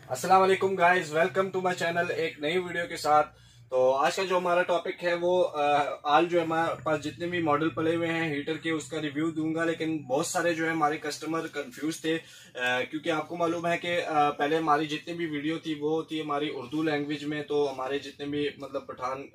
अस्सलाम वालेकुम guys, welcome to my channel एक नई वीडियो के साथ। तो आज का जो हमारा टॉपिक है वो आज जो हमारे पास जितने भी मॉडल पड़े हुए हैं हीटर के उसका रिव्यू दूंगा। लेकिन बहुत सारे जो है हमारे कस्टमर कंफ्यूज थे क्योंकि आपको मालूम है कि पहले हमारी जितनी भी वीडियो थी वो थी हमारी उर्दू लैंग्वेज में। तो हमारे जितने भी मतलब पठान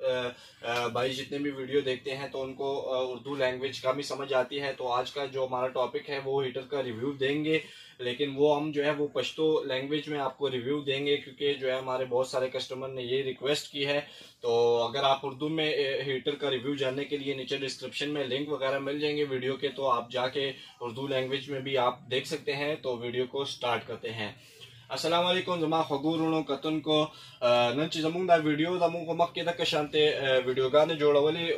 भाई जितने भी वीडियो देखते हैं तो उनको उर्दू लैंग्वेज कम ही समझ आती है। तो आज का जो हमारा टॉपिक है वो हीटर का रिव्यू देंगे, लेकिन वो हम जो है वो पश्तो लैंग्वेज में आपको रिव्यू देंगे क्योंकि जो है हमारे बहुत सारे कस्टमर ने ये रिक्वेस्ट की है। तो अगर आप उर्दू में हीटर का रिव्यू जानने के लिए नीचे डिस्क्रिप्शन में लिंक वगैरह मिल जाएंगे वीडियो के, तो आप जाके उर्दू लैंग्वेज में भी आप देख सकते हैं। तो वीडियो को स्टार्ट करते हैं। अस्सलाम वालेकुम जमा खगूरुनो कतन को नंच जमुंग दा वीडियो दमु को मक्के तक शांते वीडियो गाने जोड़वली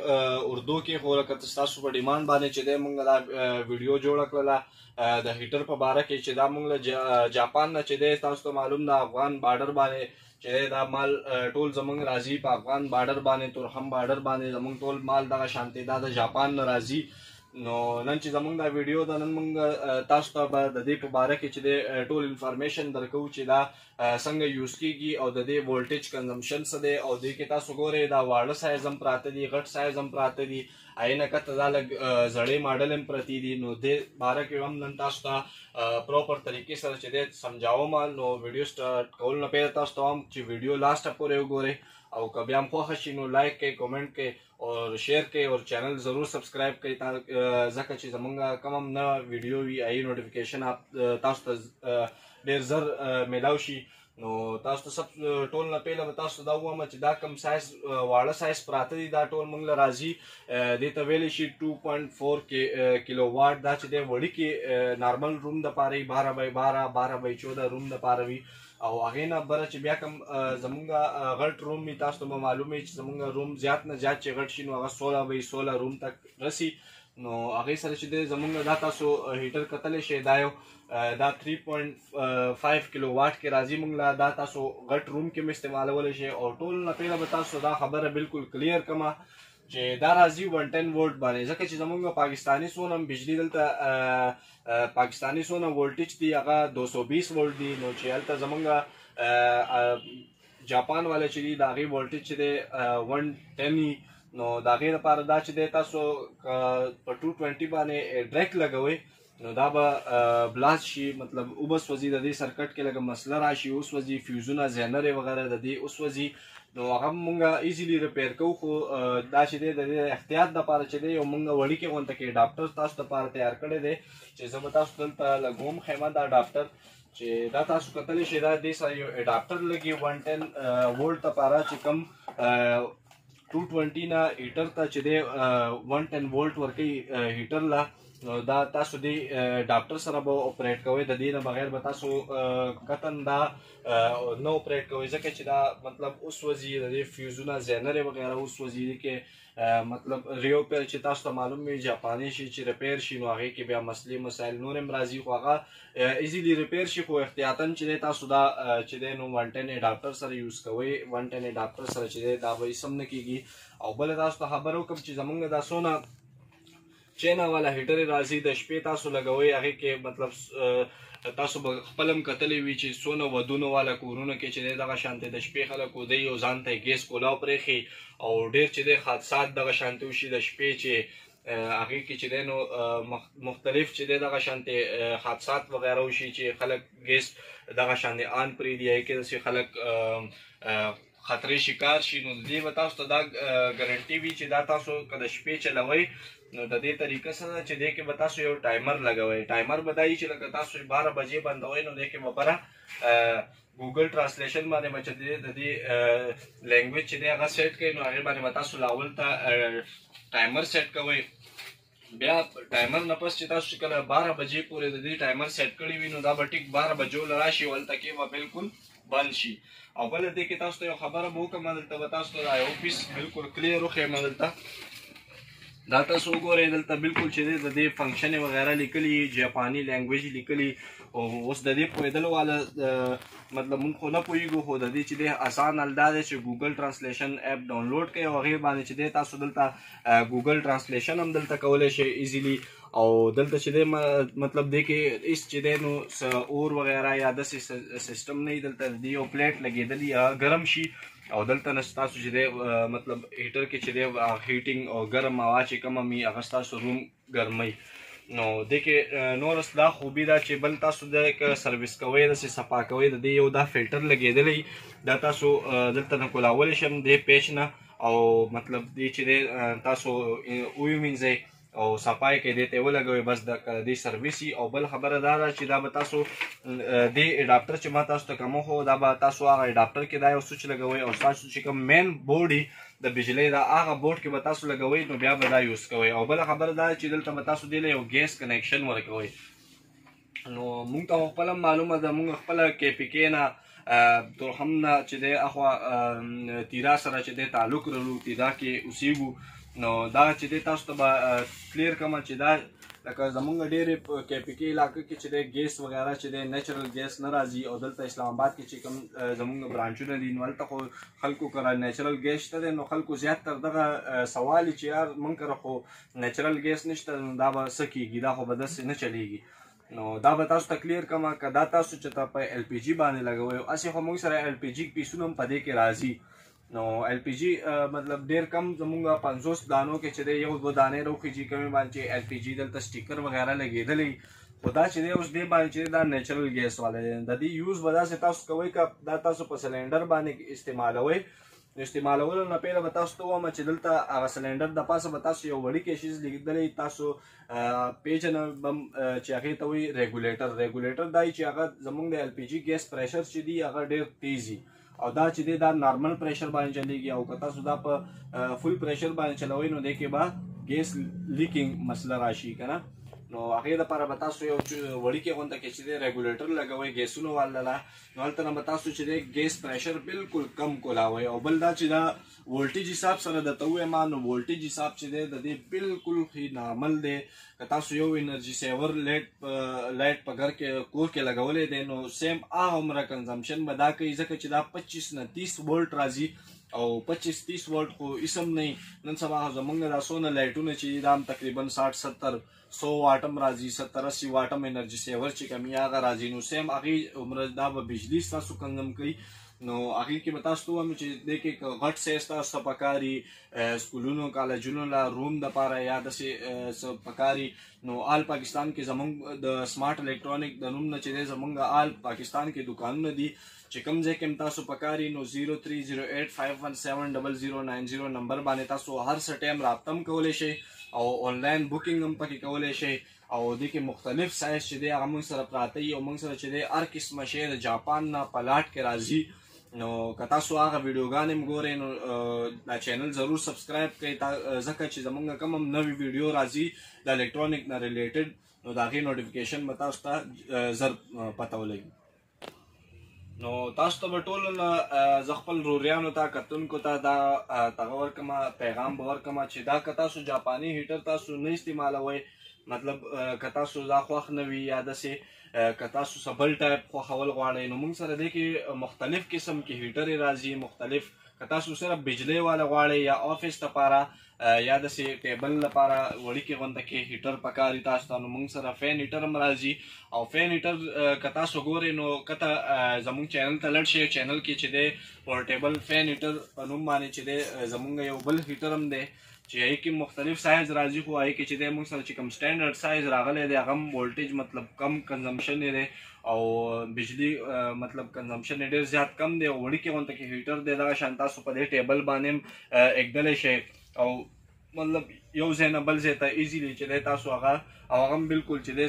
उर्दू के खोल कतस्तासु पर डिमांड बाने चदे मंग दा वीडियो जोड़कला द हीटर पर बारा के चदा मंग जापान न चदे तासु तो मालूम दा अफगान बॉर्डर बाने चदे दा माल टोल जमंग राजी पा अफगान बॉर्डर बाने तो हम बॉर्डर बाने जमंग टोल माल दा शांते दा जापान न राजी नो नन چې زمونږ دا ویډیو دا نن مونږ تاسو ته به د دې په باره کې چې د ټول انفارمیشن درکو چې دا څنګه یوز کیږي او د دې وولټیج کنزمپشن څه دی او دې کې تاسو ګورئ دا واړه سایز هم پراته دي، غټ سایز هم پراته دي، عینه کته دا لږ زړې ماډل هم پرتی دي. نو دې باره کې هم نن تاسو ته پروپر طریقې سره چې د سمجھاوم. نو ویډیو سٹارټ کول نه پہله تاسو ته هم چې ویډیو لاست پورې وګورئ او که بیا هم خوښه شي نو لایک کړئ، کمنټ کړئ और शेयर करें और चैनल ज़रूर सब्सक्राइब करें ताकि चीज़ मंगा कम हम ना वीडियो भी आई नोटिफिकेशन आप तास्त देर जर मिलावशी नो तास्त सब टोल न पहले बतास्त दा हुआ मच दा कम साइज वाला साइज प्राते दी दा टोल मंगला राजी दे तवेली शी 2.4 के किलोवाट दा च दे वड़ी के नॉर्मल रूम द पारे 12 बाय 12 12 बाय 14 रूम द पारवी او هغه نه بره چې بیا کوم زمونږه غټ روم می تاسو ته معلومه چې زمونږه روم زیات نه زیات چې غټ شي نو هغه 16 بای 16 روم تک رسی. نو هغه سره چې زمونږه دا تاسو هیټر کتل شي دا یو دا 3.5 کیلو واټ کې راځي مونږ لا دا تاسو غټ روم کې استعمالول شي او ټول نه پیله به تاسو دا خبره بالکل کلیر کما چې دا راځي 110 وولټ باندې ځکه چې زمونږ پاکستانی سونم بجلی دلته پاکستانی سونه وولټیج دی هغه 220 وولټ دی. نو چې هلته زمونږ جاپان والا چې دی دا غي وولټیج دی 110 نو دا غي لپاره دا چې دی تاسو په 220 باندې ډایرکټ لګوي نو دا به بلاست شي، مطلب اوبس وزي د دې سرکټ کې لګه مسله راشي، اوس وزي فیوزونه زینر وغیرہ د دې اوس وزي نو هغه مونږه ایزیلی ریپیر کوو. خو دا چې دی د احتیاط دپاره چې دی یو مونږ وړي کې غونته کې ډاکټر تاسو دپاره تیار کړی دی چې زه به تاسو دلته لګوم خیمه دا ډاکټر چې دا تاسو کتلی شئ دا دې سره یو اډاپټر لګي 110 وولټ دپاره چې کوم 220 نه هیټر ته چې دی 110 وولټ ورکوي هیټر لا دا تاسو دی ډاکټر سره به اپریټ کوئ، د دې نه بغیر به تاسو قطن دا نه اپریټ کوئ ځکه چې دا مطلب اوس وځي د دې فیوزونه زینرې وغیره اوس وځي کې مطلب ریپیر چې تاسو ته معلوم وي جاپاني شي چې ریپیر شي نو هغې کې بیا مسلې مسایل نور هم راځي، خو هغه ایزیلی ریپیر شي. خو احتیاطاً چې دی تاسو دا چې دی نو 110 اډاپټر سره یوز کوئ، 110 اډاپټر سره چې دی دا به هیڅ هم نه کېږي. او بله تاسو ته خبر وکړم چې زمونږ دا څونه چینا والا هیټر راځي د شپې تاسو لګوئ هغې کې مطلب تاسو به خپل هم کتلی وي چې څونه ودونو والا کورونو کې چې دی دغه شانتې د شپې خلک ودی او ځان ته یې ګیس کولاو پرېښي او ډېر چې دی حادثات دغه شانتې وشي د شپې چې هغې کې چې دی نو مختلف چې دی دغه شانتې حادثات وغیره وشي چې خلک ګیس دغه شانتې آن پرېږدي هغې کې داسې خلک خطرې شکار شي. نو د دې به تاسو ته دا ګارنټي وي چې دا تاسو که د شپې چلوئ نو د دې طریقه سره چې دې کې به تاسو یو ټایمر لګوئ. ټایمر به دا وي چې لکه تاسو 12 بجې بندوئ نو دې کې به بره ګوګل ټرانسلیشن باندې به چې د دې لینګویج چې دی هغه سیټ کړئ نو هغې باندې به تاسو لاول ته ټایمر سیټ کوئ. بیا ټایمر نه پس چې تاسو کله 12 بجې پورې د دې ټایمر سیټ کړی وي نو دا به ټیک 12 بجو له راشي هلته کې به بالکل بند شي. او بله دې کې تاسو ته یو خبره به وکړم دلته به تاسو ته دا یو پیس بالکل کلیر وښیم دلته دا تاسو وګورئ دلته بالکل چې د دې فنکشن وغیرہ لیکلي جاپاني لینګویج لیکلي او اوس د دې پوهېدلو والا مطلب مونږ خو نه پوهېږو خو د دې چې دی آسان حل دا دی چې ګوګل ټرانسلیشن اپ ډاونلوډ کړئ او هغې باندې چې دی تاسو دلته ګوګل ټرانسلیشن هم دلته کولی شئ ایزیلی او دلته چې دی مطلب دی کې هېڅ چې دی نو اور وغیرہ یا داسې سیسټم نه وي دلته د دې یو پلیټ لګېدلي ګرم شي او دلته نه ستاسو چې دی مطلب هیټر کې چې دی هیټینګ او ګرم هوا چې کومه وي هغه ستاسو روم ګرموي نو دې کې نور دا خوبي ده چې بل تاسو د سروس کوئ داسې صفا کوئ د دې یو دا فلټر لګېدلی دا تاسو دلته نه کولاولی شم دې پیچ نه او مطلب دې چې دی تاسو ووینځئ او صفای کې دې ته ولګوئ بس د دې سرویسي او بل خبره دا ده چې دا به تاسو دې اډاپټر چې ما تاسو ته کوم خو دا به تاسو هغه اډاپټر کې دا یو سوچ لګوئ او تاسو چې کوم مین بورډ د بجلی دا هغه بورډ کې به تاسو لګوئ نو بیا به دا یوز کوئ او بل خبره دا چې دلته به تاسو دې له یو ګیس کنیکشن ورکوئ نو مونږ ته خپله معلومه ده مونږ خپله KPK نه تورخم نه چې دی اخوا تیرا سره چې دی تعلق لرو تیرا کې اوسېږو نو دا چې دی تاسو ته به کلیر کومه چې دا لکه زمونږ ډېرې KPK علاقه کې چې دی ګیس وغیرہ چې دی نیچرل ګیس نه راځي او دلته اسلام آباد کې چې کوم زمونږ برانچونه دي نو هلته خو خلکو کره نیچرل ګیس شته دی نو خلکو زیات تر دغه سوال چې یار مونږ کره خو نیچرل ګیس نشته نو دا به څه کېږي دا خو به داسې نه چلیږي نو دا به تاسو ته کلیر کومه که دا تاسو چې ته په LPG باندې لګوئ هسې خو موږ سره LPG پیسونه هم په دې کې راځي نو LPG مطلب ډېر کم زمونږ 50 دانو کې چې دی یو دوه دانې راوخیږي کومې باندې چې LPG دلته سټیکر وغیرہ لګېدلی خو دا چې دی اوس دې باندې چې دا نیچرل ګیس والا دی د دې یوز به داسې تاسو کوئ که دا تاسو په سلینډر باندې استعمالوئ نو استعمالولو نه پهله به تاسو ته ووایم چې دلته هغه سلینډر د پاسه به تاسو یو وړوکی شیز لیکدلی تاسو پیژنه بم چې هغې ته وایي ریګولیټر دا چې هغه زموږ د LPG ګیس پریشر چې دی هغه ډېر تیز وي او دا چې دی دا نارمل پریشر باندې چلیږي او که تاسو دا په فل پریشر باندې چلوئ نو دې کې به ګیس لیکینګ مسله راشي که نه نو هغې دپاره به تاسو یو وړوکې غونته کې چې دی ریګولیټر لګوئ ګیسونو والا نو هلته نه به تاسو چې دی ګیس پریشر بالکل کم کولاوئ او بل دا چې دا وولټیج حساب سره درته ووایم نو وولټیج حساب چې دی د دې بالکل ښه نارمل دی که تاسو یو انرژي سیور لایټ په کور کې لګولی دی نو سیم هغه عمره کنزمپشن به دا کوي ځکه چې دا 25 نه 30 وولټ راځي او 25-30 وولټ خو اسم نه نن سبا زمونږ دا څونه لایټونه چې دا هم تقریبا 60-70-100 واټم راځي 70-80 واټم انرژي سیور چې کمی هغه راځي نو سیم هغې عمره دا به بجلی ستاسو کنزم کوي نو هغې کې به تاسو ته ووایم چې دې کې غټ سیز تاسو ته پکاري سکولونو کالجونو له روم دپاره یا داسې څه پکاري نو آل پاکستان کې زمونږ د سمارټ الکترونیک د نوم نه چې دی زمونږ آل پاکستان کې دکانونه دي چې کوم ځای کې هم تاسو پکاري نو 0308517090 نمبر باندې تاسو هر څه ټایم رابطه هم کولی شئ او آنلاین بوکینګ هم پکې کولی شئ او دې کې مختلف سایز چې دی هغه موږ سره پراته وي او موږ سره چې دی هر قسمه شی د جاپان نه په لاټ کې راځي نو که تاسو هغه ویډیوګانې هم ګورئ نو دا چینل ضرور سبسکرایب کړئ ځکه چې زموږ کوم هم نوې ویډیو راځي د الکترونیک نه ریلیټډ نو د هغې نوټیفیکیشن به تاسو ته زر پته ولګي نو تاسو ته به ټولو نه زه خپل روریانو ته کتونکو ته دا دغه ورکړمه پیغام به ورکړمه چې دا که تاسو جاپاني هیټر تاسو نه استعمالوئ مطلب که تاسو دا خوښ نه وي یا داسې که تاسو څه بل ټایپ خوښول غواړئ نو موږ سره دې کې مختلف قسم کې هیټرې راځي مختلف که تاسو صرف بجلی والا غواړئ یا آفیس لپاره یا داسې ټیبل لپاره وړوکې غونډه کې هیټر پکاري تاسو ته نو موږ سره فین هیټر هم راځي او فین هیټر که تاسو ګورئ نو کته زموږ چینل ته لړ شئ چینل کې چې دی پورټیبل فین هیټر په نوم باندې چې دی زموږ یو بل هیټر هم دی چې هغې کې مختلف سایز راځي خو هغې کې چې دی موږ سره چې کوم سټینډرډ سایز راغلی دی هغه هم وولټیج مطلب کم کنزمپشن یې دی او بجلی مطلب کنزمپشن یې ډېر زیات کم دی او وړوکې غونته کې هیټر دی دغه شان تاسو په دې ټیبل باندې هم ایږدلی شئ او مطلب یو ځای نه بل ځای ته ایزیلی چې دی تاسو هغه او هغه هم بالکل چې دی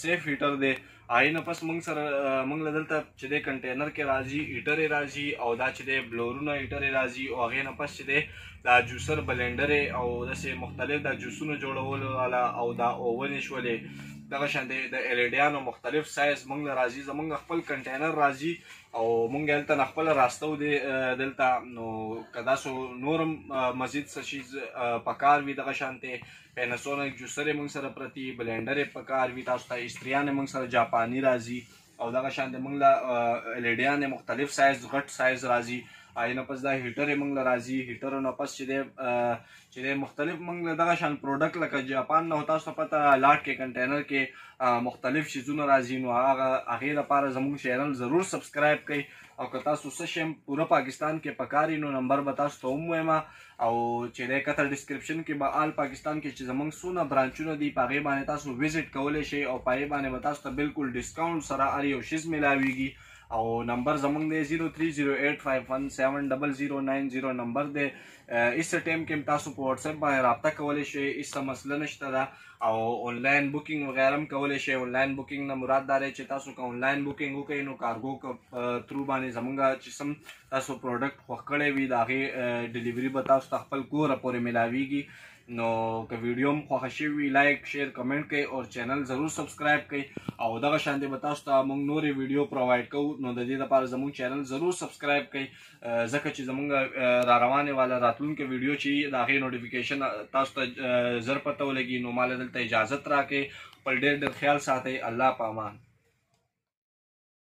سیف هیټر دی هغې نه پس موږ سره موږ له دلته چې دی کنټینر کې راځي هیټر یې راځي او دا چې دی بلورونه هیټر یې راځي او هغې نه پس چې دی دا جوسر بلینډر او داسې مختلف دا جوسونو جوړولو والا او دا اوون یې شولې دغه شان د الیډیانو مختلف سایز مونږ راځي، زمونږ خپل کنټینر راځي او مونږ هلته خپل راستو دی دلته. نو که تاسو نورم مزید څه شیز پکار وي دغه شانتې پینسونیک جوسر یې مونږ سره پرتي، بلینډر یې پکار وي تاسو ته، استریان یې مونږ سره جاپاني راځي او دغه شانتې مونږ له الیډیان یې مختلف سایز غټ سایز راځي. نه پس دا هیټر یې مونږ له راځي، هیټرو نه پس چې دی مختلف مونږ له دغه شان پروډکټ لکه جاپان نه تاسو ته پته لاټ کې کنټینر کې مختلف شیزونه راځي. نو هغې لپاره زموږ چینل ضرور سبسکرایب کړئ او که تاسو څه شی پوره پاکستان کې پکاري نو نمبر به تاسو ته هم وایم او چې دی کته ډسکرپشن کې به آل پاکستان کې چې زموږ څونه برانچونه دي په هغې باندې تاسو وزټ کولی شئ او په هغې باندې به تاسو ته بالکل ډسکاونټ سره هر یو شیز میلاویږي. او نمبر زمونږ دی 0308517090 نمبر دی. اس ټایم کې تاسو په واتس اپ باندې رابطه کولی شئ، هیڅ مسله نشته ده او آنلاین بوکینګ وغیره هم کولی شئ. آنلاین بوکینګ نه مراد دا دی چې تاسو که آنلاین بوکینګ وکړئ نو کارګو تھرو باندې زمونږ چې سم تاسو پروډکټ خوښ کړی وي د هغې ډیلیوري به تاسو ته خپل کوره پورې میلاویږي. نو که ویډیو هم خوښه شوې وي لایک شیر کمنټ کوئ او چینل ضرور سبسکرایب کوئ او دغه شانتې به تاسو ته موږ نورې ویډیو پرووایډ کوو. نو د دې لپاره زموږ چینل ضرور سبسکرایب کوئ ځکه چې زموږ را روانې والا راتلونکې ویډیو چې د هغې نوټیفیکیشن تاسو ته زر پته ولګي. نو ما له دلته اجازت راکړئ، خپل ډېر ډېر خیال ساتئ. الله په امان.